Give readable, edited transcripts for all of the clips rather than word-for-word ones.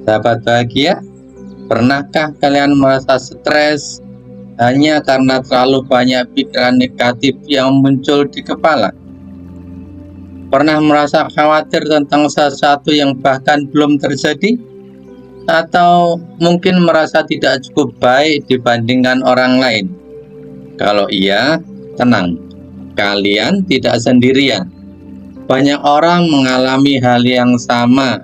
Sahabat bahagia, pernahkah kalian merasa stres hanya karena terlalu banyak pikiran negatif yang muncul di kepala? Pernah merasa khawatir tentang sesuatu yang bahkan belum terjadi? Atau mungkin merasa tidak cukup baik dibandingkan orang lain? Kalau iya, tenang, kalian tidak sendirian. Banyak orang mengalami hal yang sama,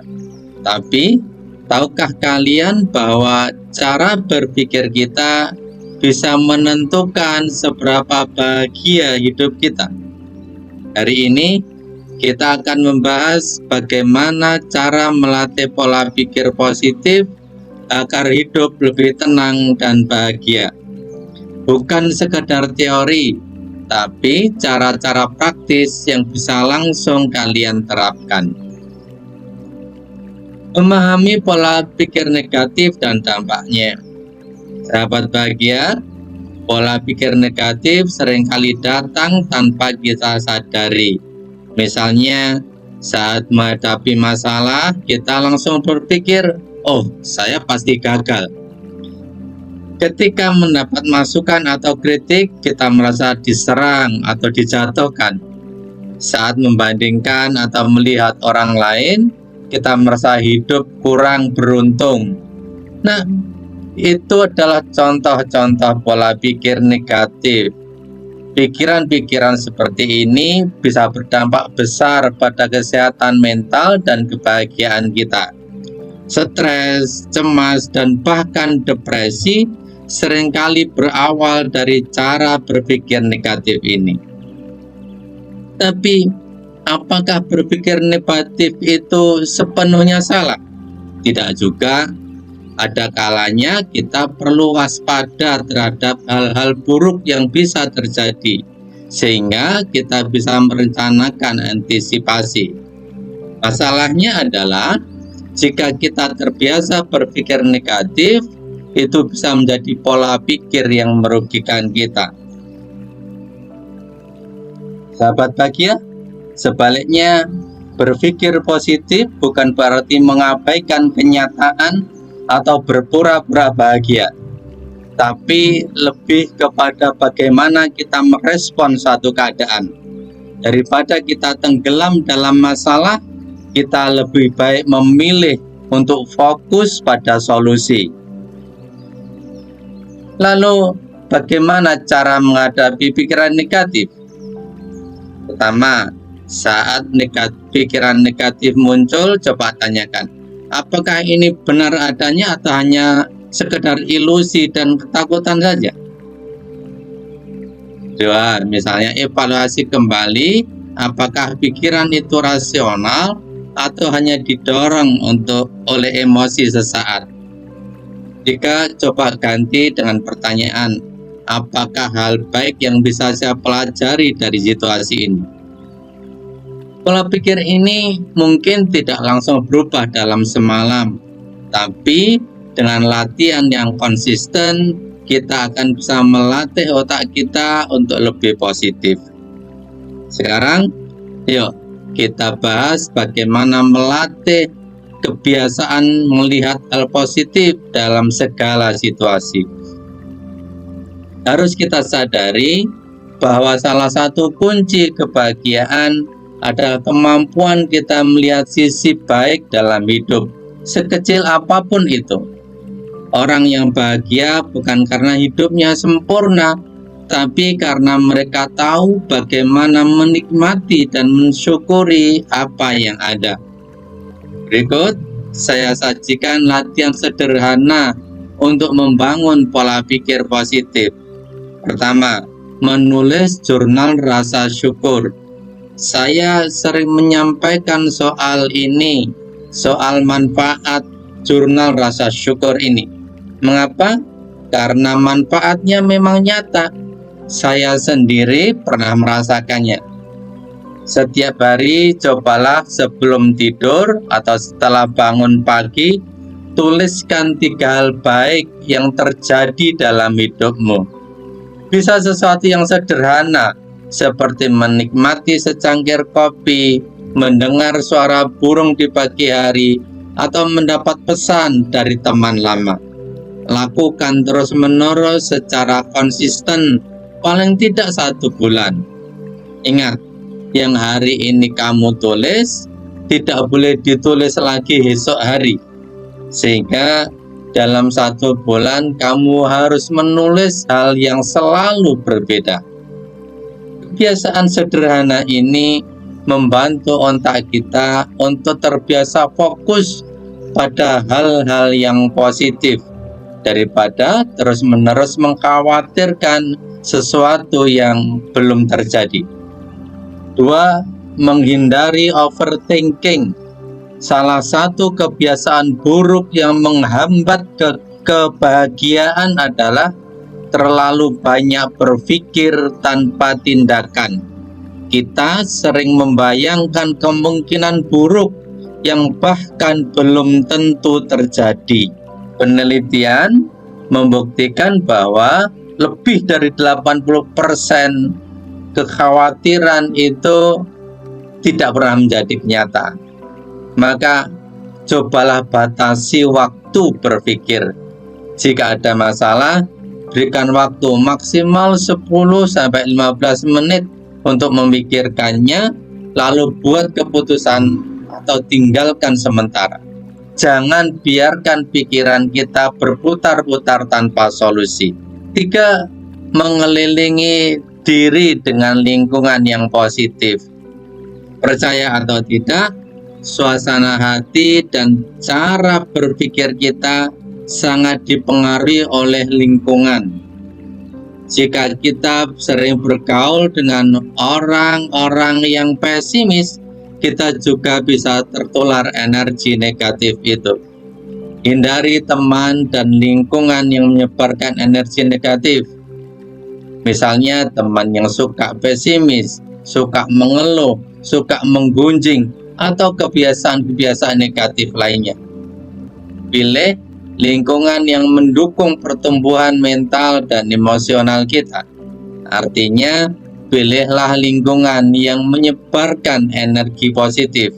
tapi tahukah kalian bahwa cara berpikir kita bisa menentukan seberapa bahagia hidup kita? Hari ini kita akan membahas bagaimana cara melatih pola pikir positif agar hidup lebih tenang dan bahagia. Bukan sekedar teori, tapi cara-cara praktis yang bisa langsung kalian terapkan. Memahami pola pikir negatif dan dampaknya. Sahabat bahagia, pola pikir negatif seringkali datang tanpa kita sadari. Misalnya, saat menghadapi masalah, kita langsung berpikir, "Oh, saya pasti gagal." Ketika mendapat masukan atau kritik, kita merasa diserang atau dijatuhkan. Saat membandingkan atau melihat orang lain, kita merasa hidup kurang beruntung. Nah, itu adalah contoh-contoh pola pikir negatif. Pikiran-pikiran seperti ini bisa berdampak besar pada kesehatan mental dan kebahagiaan kita. Stres, cemas, dan bahkan depresi seringkali berawal dari cara berpikir negatif ini. Tapi, apakah berpikir negatif itu sepenuhnya salah? Tidak juga. Ada kalanya kita perlu waspada terhadap hal-hal buruk yang bisa terjadi, sehingga kita bisa merencanakan antisipasi. Masalahnya adalah, jika kita terbiasa berpikir negatif, itu bisa menjadi pola pikir yang merugikan kita. Sahabat bahagia, sebaliknya, berpikir positif bukan berarti mengabaikan kenyataan atau berpura-pura bahagia, tapi lebih kepada bagaimana kita merespon suatu keadaan. Daripada kita tenggelam dalam masalah, kita lebih baik memilih untuk fokus pada solusi. Lalu, bagaimana cara menghadapi pikiran negatif? Pertama, saat pikiran negatif muncul, coba tanyakan, apakah ini benar adanya atau hanya sekedar ilusi dan ketakutan saja? Dua, misalnya evaluasi kembali, apakah pikiran itu rasional atau hanya didorong oleh emosi sesaat? Tiga, coba ganti dengan pertanyaan, apakah hal baik yang bisa saya pelajari dari situasi ini? Pola pikir ini mungkin tidak langsung berubah dalam semalam, tapi dengan latihan yang konsisten, kita akan bisa melatih otak kita untuk lebih positif. Sekarang, yuk kita bahas bagaimana melatih kebiasaan melihat hal positif dalam segala situasi. Harus kita sadari bahwa salah satu kunci kebahagiaan adalah kemampuan kita melihat sisi baik dalam hidup, sekecil apapun itu. Orang yang bahagia bukan karena hidupnya sempurna, tapi karena mereka tahu bagaimana menikmati dan mensyukuri apa yang ada. Berikut, saya sajikan latihan sederhana untuk membangun pola pikir positif. Pertama, menulis jurnal rasa syukur. Saya sering menyampaikan soal ini, soal manfaat jurnal rasa syukur ini. Mengapa? Karena manfaatnya memang nyata. Saya sendiri pernah merasakannya. Setiap hari cobalah sebelum tidur atau setelah bangun pagi, tuliskan 3 hal baik yang terjadi dalam hidupmu. Bisa sesuatu yang sederhana, seperti menikmati secangkir kopi, mendengar suara burung di pagi hari, atau mendapat pesan dari teman lama. Lakukan terus-menerus secara konsisten, paling tidak 1 bulan. Ingat, yang hari ini kamu tulis tidak boleh ditulis lagi esok hari, sehingga dalam 1 bulan kamu harus menulis hal yang selalu berbeda. Kebiasaan sederhana ini membantu otak kita untuk terbiasa fokus pada hal-hal yang positif daripada terus-menerus mengkhawatirkan sesuatu yang belum terjadi. 2. Menghindari overthinking. Salah satu kebiasaan buruk yang menghambat kebahagiaan adalah terlalu banyak berpikir tanpa tindakan. Kita sering membayangkan kemungkinan buruk yang bahkan belum tentu terjadi. Penelitian membuktikan bahwa lebih dari 80% kekhawatiran itu tidak pernah menjadi kenyataan. Maka cobalah batasi waktu berpikir. Jika ada masalah, berikan waktu maksimal 10-15 menit untuk memikirkannya, lalu buat keputusan atau tinggalkan sementara. Jangan biarkan pikiran kita berputar-putar tanpa solusi. 3. Mengelilingi diri dengan lingkungan yang positif. Percaya atau tidak, suasana hati dan cara berpikir kita sangat dipengaruhi oleh lingkungan. Jika kita sering bergaul dengan orang-orang yang pesimis, kita juga bisa tertular energi negatif itu. Hindari teman dan lingkungan yang menyebarkan energi negatif. Misalnya teman yang suka pesimis, suka mengeluh, suka menggunjing, atau kebiasaan-kebiasaan negatif lainnya. Pilih lingkungan yang mendukung pertumbuhan mental dan emosional kita. Artinya, pilihlah lingkungan yang menyebarkan energi positif.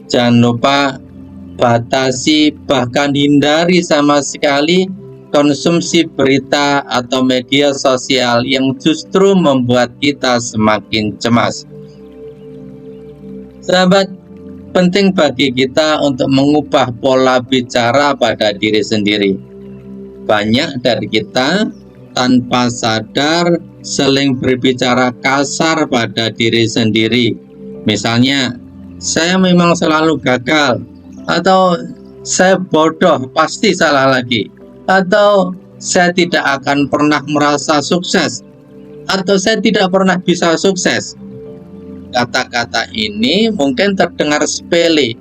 Jangan lupa batasi, bahkan hindari sama sekali konsumsi berita atau media sosial yang justru membuat kita semakin cemas. Sahabat, penting bagi kita untuk mengubah pola bicara pada diri sendiri. Banyak dari kita tanpa sadar sering berbicara kasar pada diri sendiri. Misalnya, saya memang selalu gagal, atau saya bodoh, pasti salah lagi, atau saya tidak akan pernah merasa sukses, atau saya tidak pernah bisa sukses. Kata-kata ini mungkin terdengar sepele,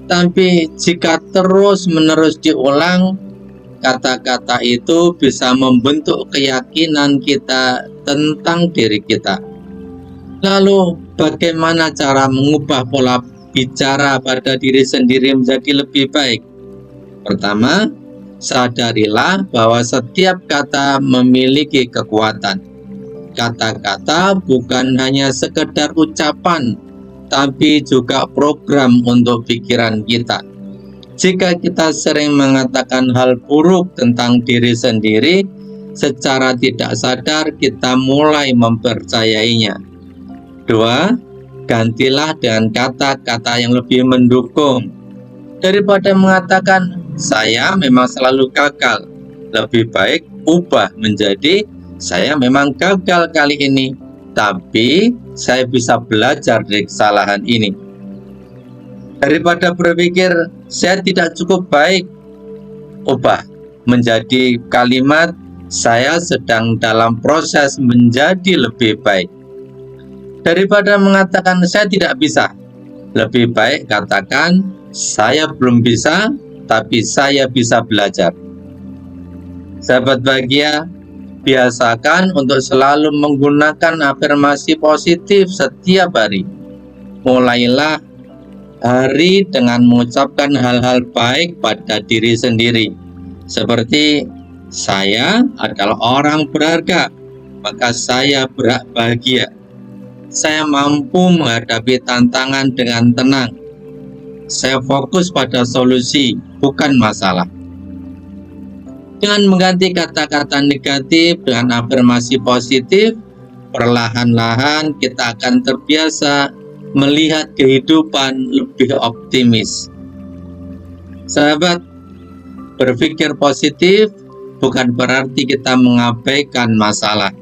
tapi jika terus-menerus diulang, kata-kata itu bisa membentuk keyakinan kita tentang diri kita. Lalu, bagaimana cara mengubah pola bicara pada diri sendiri menjadi lebih baik? Pertama, sadarilah bahwa setiap kata memiliki kekuatan. Kata-kata bukan hanya sekedar ucapan, tapi juga program untuk pikiran kita. Jika kita sering mengatakan hal buruk tentang diri sendiri, secara tidak sadar kita mulai mempercayainya. 2. Gantilah dengan kata-kata yang lebih mendukung. Daripada mengatakan, saya memang selalu gagal, lebih baik ubah menjadi, saya memang gagal kali ini, tapi saya bisa belajar dari kesalahan ini. Daripada berpikir, saya tidak cukup baik, ubah menjadi kalimat, saya sedang dalam proses menjadi lebih baik. Daripada mengatakan, saya tidak bisa, lebih baik katakan, saya belum bisa, tapi saya bisa belajar. Sahabat bahagia, biasakan untuk selalu menggunakan afirmasi positif setiap hari. Mulailah hari dengan mengucapkan hal-hal baik pada diri sendiri. Seperti, saya adalah orang berharga, maka saya bahagia. Saya mampu menghadapi tantangan dengan tenang. Saya fokus pada solusi, bukan masalah. Dengan mengganti kata-kata negatif dengan afirmasi positif, perlahan-lahan kita akan terbiasa melihat kehidupan lebih optimis. Sahabat, berpikir positif bukan berarti kita mengabaikan masalah,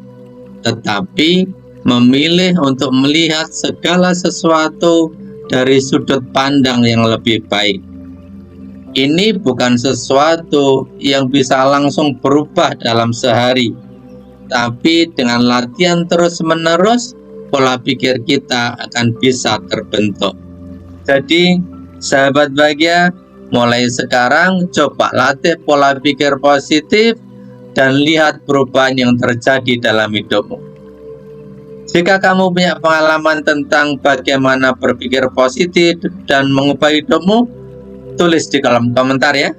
tetapi memilih untuk melihat segala sesuatu dari sudut pandang yang lebih baik. Ini bukan sesuatu yang bisa langsung berubah dalam sehari, tapi dengan latihan terus-menerus, pola pikir kita akan bisa terbentuk. Jadi, sahabat bahagia, mulai sekarang coba latih pola pikir positif dan lihat perubahan yang terjadi dalam hidupmu. Jika kamu punya pengalaman tentang bagaimana berpikir positif dan mengubah hidupmu, tulis di kolom komentar ya.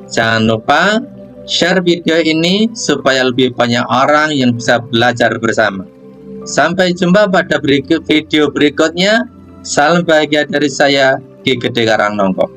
Jangan lupa share video ini supaya lebih banyak orang yang bisa belajar bersama. Sampai jumpa pada video berikutnya. Salam bahagia dari saya, Ki Gede Karangnongko.